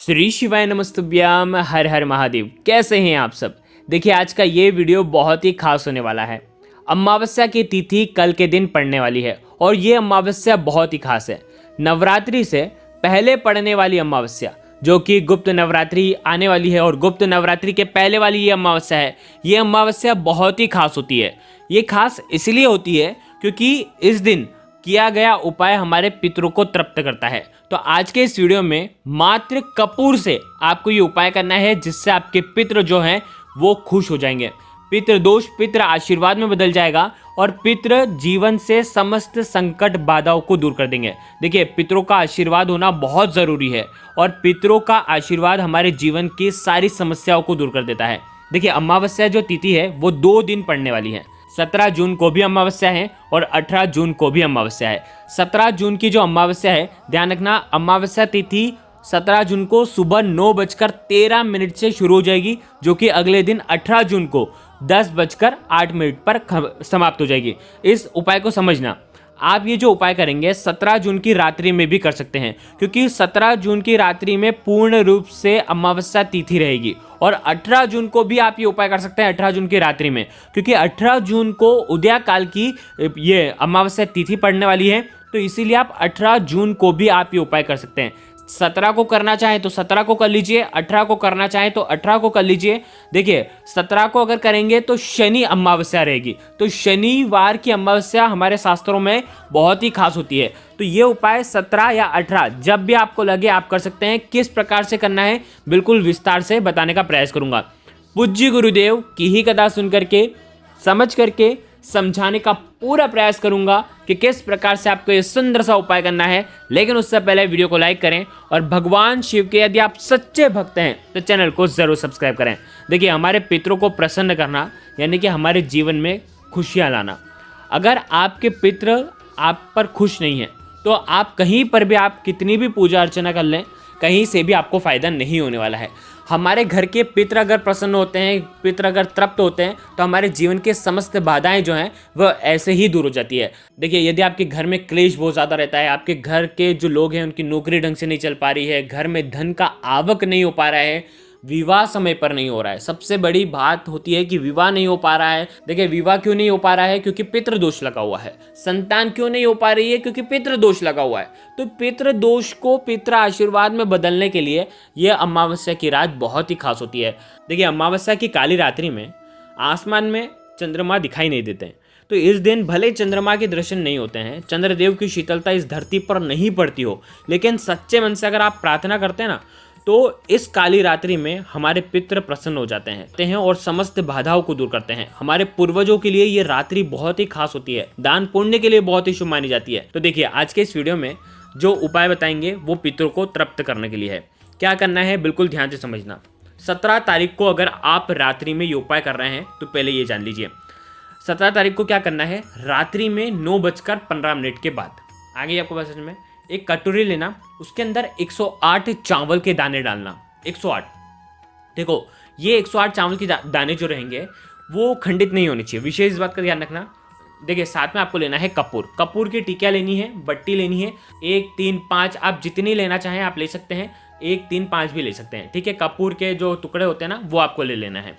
श्री शिवाय नमस्तुभ्याम। हर हर महादेव। कैसे हैं आप सब। देखिए आज का ये वीडियो बहुत ही खास होने वाला है। अमावस्या की तिथि कल के दिन पड़ने वाली है और ये अमावस्या बहुत ही खास है। नवरात्रि से पहले पड़ने वाली अमावस्या जो कि गुप्त नवरात्रि आने वाली है और गुप्त नवरात्रि के पहले वाली ये अमावस्या है। ये अमावस्या बहुत ही खास होती है। ये खास इसलिए होती है क्योंकि इस दिन किया गया उपाय हमारे पितरों को तृप्त करता है। तो आज के इस वीडियो में मात्र कपूर से आपको ये उपाय करना है जिससे आपके पितृ जो हैं वो खुश हो जाएंगे। पितृ दोष पितृ आशीर्वाद में बदल जाएगा और पितृ जीवन से समस्त संकट बाधाओं को दूर कर देंगे। देखिए पितरों का आशीर्वाद होना बहुत ज़रूरी है और पितरों का आशीर्वाद हमारे जीवन की सारी समस्याओं को दूर कर देता है। देखिए अमावस्या जो तिथि है वो 2 दिन पड़ने वाली है। 17 जून को भी अमावस्या है और 18 जून को भी अमावस्या है। 17 जून की जो अमावस्या है, ध्यान रखना, अमावस्या तिथि 17 जून को सुबह 9:13 से शुरू हो जाएगी, जो कि अगले दिन 18 जून को 10:08 पर समाप्त हो जाएगी। इस उपाय को समझना, आप ये जो उपाय करेंगे 17 जून की रात्रि में भी कर सकते हैं क्योंकि 17 जून की रात्रि में पूर्ण रूप से अमावस्या तिथि रहेगी और 18 जून को भी आप ये उपाय कर सकते हैं 18 जून की रात्रि में, क्योंकि 18 जून को उदया काल की ये अमावस्या तिथि पड़ने वाली है। तो इसीलिए आप 18 जून को भी आप ये उपाय कर सकते हैं। 17 को करना चाहें तो 17 को कर लीजिए, 18 को करना चाहें तो 18 को कर लीजिए। देखिए 17 को अगर करेंगे तो शनि अमावस्या रहेगी, तो शनिवार की अमावस्या हमारे शास्त्रों में बहुत ही खास होती है। तो ये उपाय 17 या 18 जब भी आपको लगे आप कर सकते हैं। किस प्रकार से करना है बिल्कुल विस्तार से बताने का प्रयास करूंगा। पूज्य गुरुदेव की ही कथा सुन करके समझ करके समझाने का पूरा प्रयास करूंगा कि किस प्रकार से आपको ये सुंदर सा उपाय करना है। लेकिन उससे पहले वीडियो को लाइक करें और भगवान शिव के यदि आप सच्चे भक्त हैं तो चैनल को जरूर सब्सक्राइब करें। देखिए हमारे पितरों को प्रसन्न करना यानी कि हमारे जीवन में खुशियां लाना। अगर आपके पितर आप पर खुश नहीं है तो आप कहीं पर भी आप कितनी भी पूजा अर्चना कर लें, कहीं से भी आपको फायदा नहीं होने वाला है। हमारे घर के पितर अगर प्रसन्न होते हैं, पितर अगर तृप्त होते हैं तो हमारे जीवन के समस्त बाधाएं जो हैं वह ऐसे ही दूर हो जाती है। देखिए यदि आपके घर में क्लेश बहुत ज़्यादा रहता है, आपके घर के जो लोग हैं उनकी नौकरी ढंग से नहीं चल पा रही है, घर में धन का आवक नहीं हो पा रहा है, विवाह समय पर नहीं हो रहा है, सबसे बड़ी बात होती है कि विवाह नहीं हो पा रहा है। देखिए विवाह क्यों नहीं हो पा रहा है? क्योंकि पितृ दोष लगा हुआ है। संतान क्यों नहीं हो पा रही है? क्योंकि पितृ दोष लगा हुआ है। तो पितृ दोष को पितृ आशीर्वाद में बदलने के लिए यह अमावस्या की रात बहुत ही खास होती है। देखिए अमावस्या की काली रात्रि में आसमान में चंद्रमा दिखाई नहीं देते हैं, तो इस दिन भले चंद्रमा के दर्शन नहीं होते हैं, चंद्रदेव की शीतलता इस धरती पर नहीं पड़ती हो, लेकिन सच्चे मन से अगर आप प्रार्थना करते हैं ना तो इस काली रात्रि में हमारे पितृ प्रसन्न हो जाते हैं और समस्त बाधाओं को दूर करते हैं। हमारे पूर्वजों के लिए ये रात्रि बहुत ही खास होती है, दान पुण्य के लिए बहुत ही शुभ मानी जाती है। तो देखिए आज के इस वीडियो में जो उपाय बताएंगे वो पितरों को तृप्त करने के लिए है। क्या करना है बिल्कुल ध्यान से समझना। 17 तारीख को अगर आप रात्रि में ये उपाय कर रहे हैं तो पहले ये जान लीजिए 17 तारीख को क्या करना है, रात्रि में 9:15 के बाद आगे आपको बस में एक कटोरी लेना, उसके अंदर 108 चावल के दाने डालना। 108, देखो ये 108 चावल के दाने जो रहेंगे वो खंडित नहीं होने चाहिए, विशेष इस बात का ध्यान रखना। देखिए साथ में आपको लेना है कपूर, कपूर की टिकिया लेनी है, बट्टी लेनी है, 1, 3, 5 आप जितनी लेना चाहें आप ले सकते हैं, 1, 3, 5 भी ले सकते हैं, ठीक है। कपूर के जो टुकड़े होते हैं ना वो आपको ले लेना है।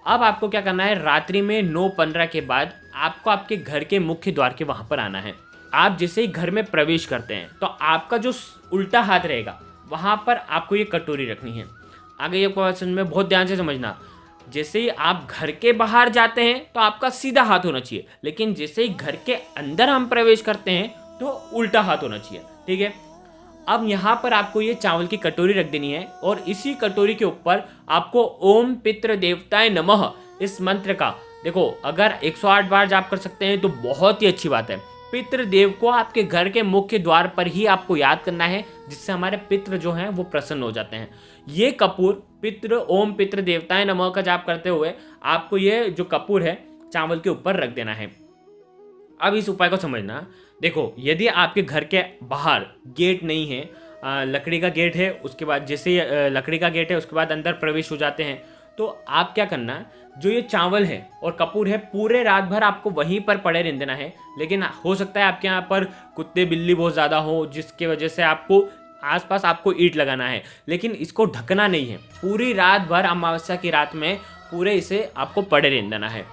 अब आपको क्या करना है, रात्रि में 9:15 के बाद आपको आपके घर के मुख्य द्वार के वहाँ पर आना है। आप जैसे ही घर में प्रवेश करते हैं तो आपका जो उल्टा हाथ रहेगा वहाँ पर आपको ये कटोरी रखनी है। आगे ये क्वेश्चन में बहुत ध्यान से समझना। जैसे ही आप घर के बाहर जाते हैं तो आपका सीधा हाथ होना चाहिए, लेकिन जैसे ही घर के अंदर हम प्रवेश करते हैं तो उल्टा हाथ होना चाहिए, ठीक है। अब यहाँ पर आपको ये चावल की कटोरी रख देनी है और इसी कटोरी के ऊपर आपको ओम पितृ देवताय नमः इस मंत्र का, देखो अगर 108 बार जाप कर सकते हैं तो बहुत ही अच्छी बात है। पितृदेव को आपके घर के मुख्य द्वार पर ही आपको याद करना है, जिससे हमारे पितृ जो हैं वो प्रसन्न हो जाते हैं। ये कपूर ओम पितृ देवताएं नमः का जाप करते हुए आपको ये जो कपूर है चावल के ऊपर रख देना है। अब इस उपाय को समझना। देखो यदि आपके घर के बाहर गेट नहीं है, लकड़ी का गेट है, उसके बाद जैसे लकड़ी का गेट है उसके बाद अंदर प्रवेश हो जाते हैं, तो आप क्या करना, जो ये चावल है और कपूर है पूरे रात भर आपको वहीं पर पड़े रहने देना है। लेकिन हो सकता है आपके यहाँ पर कुत्ते बिल्ली बहुत ज़्यादा हो जिसकी वजह से आपको आसपास आपको ईंट लगाना है, लेकिन इसको ढकना नहीं है। पूरी रात भर अमावस्या की रात में पूरे इसे आपको पड़े रहने देना है।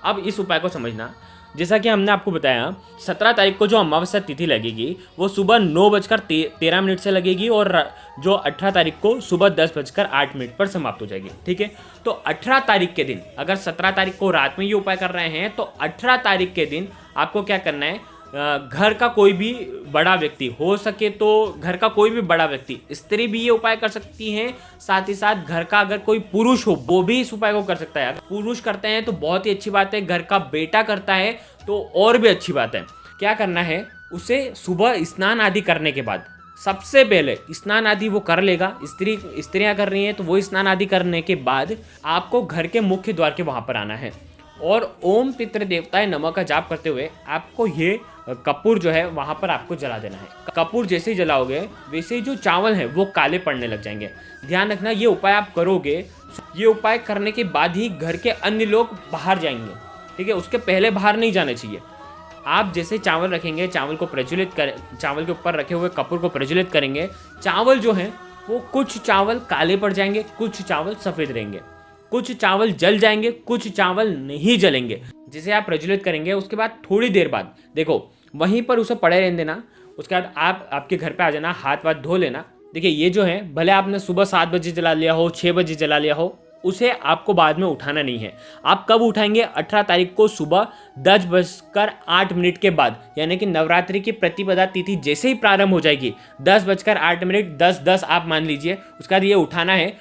अब इस उपाय को समझना, जैसा कि हमने आपको बताया 17 तारीख को जो अमावस्या तिथि लगेगी वो सुबह 9:13 से लगेगी और जो 18 तारीख को सुबह 10:08 पर समाप्त हो जाएगी। ठीक है, तो 18 तारीख के दिन, अगर 17 तारीख को रात में ये उपाय कर रहे हैं तो 18 तारीख के दिन आपको क्या करना है, घर का कोई भी बड़ा व्यक्ति, हो सके तो घर का कोई भी बड़ा व्यक्ति, स्त्री भी ये उपाय कर सकती हैं, साथ ही साथ घर का अगर कोई पुरुष हो वो भी इस उपाय को कर सकता है। अगर पुरुष करते हैं तो बहुत ही अच्छी बात है, घर का बेटा करता है तो और भी अच्छी बात है। क्या करना है, उसे सुबह स्नान आदि करने के बाद, सबसे पहले स्नान आदि वो कर लेगा, स्त्रियां कर रही हैं तो वो स्नान आदि करने के बाद आपको घर के मुख्य द्वार के वहां पर आना है और ओम पितृ देवताय नमः का जाप करते हुए आपको ये कपूर जो है वहां पर आपको जला देना है। कपूर जैसे ही जलाओगे वैसे ही जो चावल है वो काले पड़ने लग जाएंगे। ध्यान रखना, ये उपाय आप करोगे, ये उपाय करने के बाद ही घर के अन्य लोग बाहर जाएंगे। ठीक है, उसके पहले बाहर नहीं जाना चाहिए। आप जैसे चावल रखेंगे, चावल को प्रज्वलित कर, चावल के ऊपर रखे हुए कपूर को प्रज्वलित करेंगे, चावल जो है वो कुछ चावल काले पड़ जाएंगे, कुछ चावल सफेद रहेंगे, कुछ चावल जल जाएंगे, कुछ चावल नहीं जलेंगे। जिसे आप प्रज्वलित करेंगे उसके बाद थोड़ी देर बाद देखो वहीं पर उसे पड़े रहने देना। उसके बाद आप आपके घर पे आ जाना, हाथ वाथ धो लेना। देखिए ये जो है, भले आपने सुबह 7 बजे जला लिया हो, 6 बजे जला लिया हो, उसे आपको बाद में उठाना नहीं है। आप कब उठाएंगे, 18 तारीख को सुबह 10:08 के बाद, यानी कि नवरात्रि की प्रतिपदा तिथि जैसे ही प्रारंभ हो जाएगी 10:08, 10:10 आप मान लीजिए, उसके बाद ये उठाना है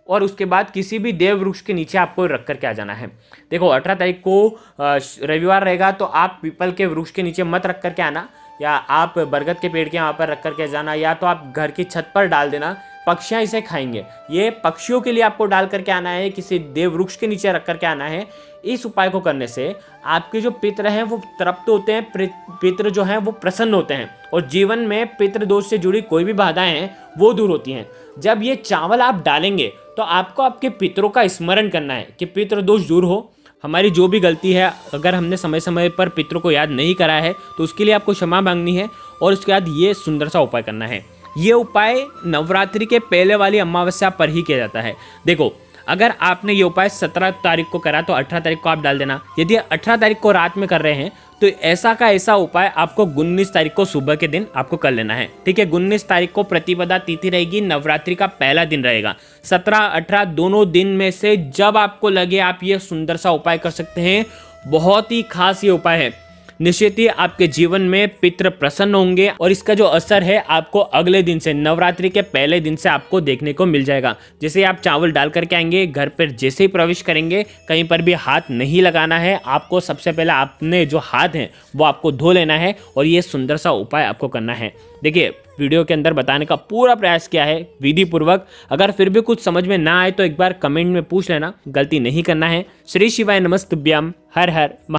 और उसके बाद किसी भी देव वृक्ष के नीचे आपको रख करके आ जाना है। देखो 18 तारीख को रविवार रहेगा तो आप पीपल के वृक्ष के नीचे मत रख करके आना, या आप बरगद के पेड़ के वहाँ पर रख करके जाना, या तो आप घर की छत पर डाल देना, पक्षियाँ इसे खाएंगे। ये पक्षियों के लिए आपको डाल करके आना है, किसी देव वृक्ष के नीचे रख करके आना है। इस उपाय को करने से आपके जो पितृ हैं वो तृप्त होते हैं, पितृ जो हैं वो प्रसन्न होते हैं और जीवन में पितृदोष से जुड़ी कोई भी बाधाएं हैं वो दूर होती हैं। जब ये चावल आप डालेंगे तो आपको आपके पितरों का स्मरण करना है कि पितृदोष दूर हो, हमारी जो भी गलती है, अगर हमने समय समय पर पितरों को याद नहीं करा है तो उसके लिए आपको क्षमा मांगनी है और उसके बाद ये सुंदर सा उपाय करना है। ये उपाय नवरात्रि के पहले वाली अमावस्या पर ही किया जाता है। देखो अगर आपने ये उपाय 17 तारीख को करा तो 18 तारीख को आप डाल देना। यदि 18 तारीख को रात में कर रहे हैं तो ऐसा का ऐसा उपाय आपको 19 तारीख को सुबह के दिन आपको कर लेना है। ठीक है, 19 तारीख को प्रतिपदा तिथि रहेगी, नवरात्रि का पहला दिन रहेगा। 17, 18 दोनों दिन में से जब आपको लगे आप ये सुंदर सा उपाय कर सकते हैं। बहुत ही खास ये उपाय है, निश्चित ही आपके जीवन में पितृ प्रसन्न होंगे और इसका जो असर है आपको अगले दिन से, नवरात्रि के पहले दिन से आपको देखने को मिल जाएगा। जैसे आप चावल डाल करके आएंगे, घर पर जैसे ही प्रवेश करेंगे कहीं पर भी हाथ नहीं लगाना है आपको। सबसे पहले आपने जो हाथ हैं वो आपको धो लेना है और ये सुंदर सा उपाय आपको करना है। देखिए वीडियो के अंदर बताने का पूरा प्रयास किया है विधि पूर्वक। अगर फिर भी कुछ समझ में ना आए तो एक बार कमेंट में पूछ लेना, गलती नहीं करना है। श्री शिवाय नमस्तुभ्यम, हर हर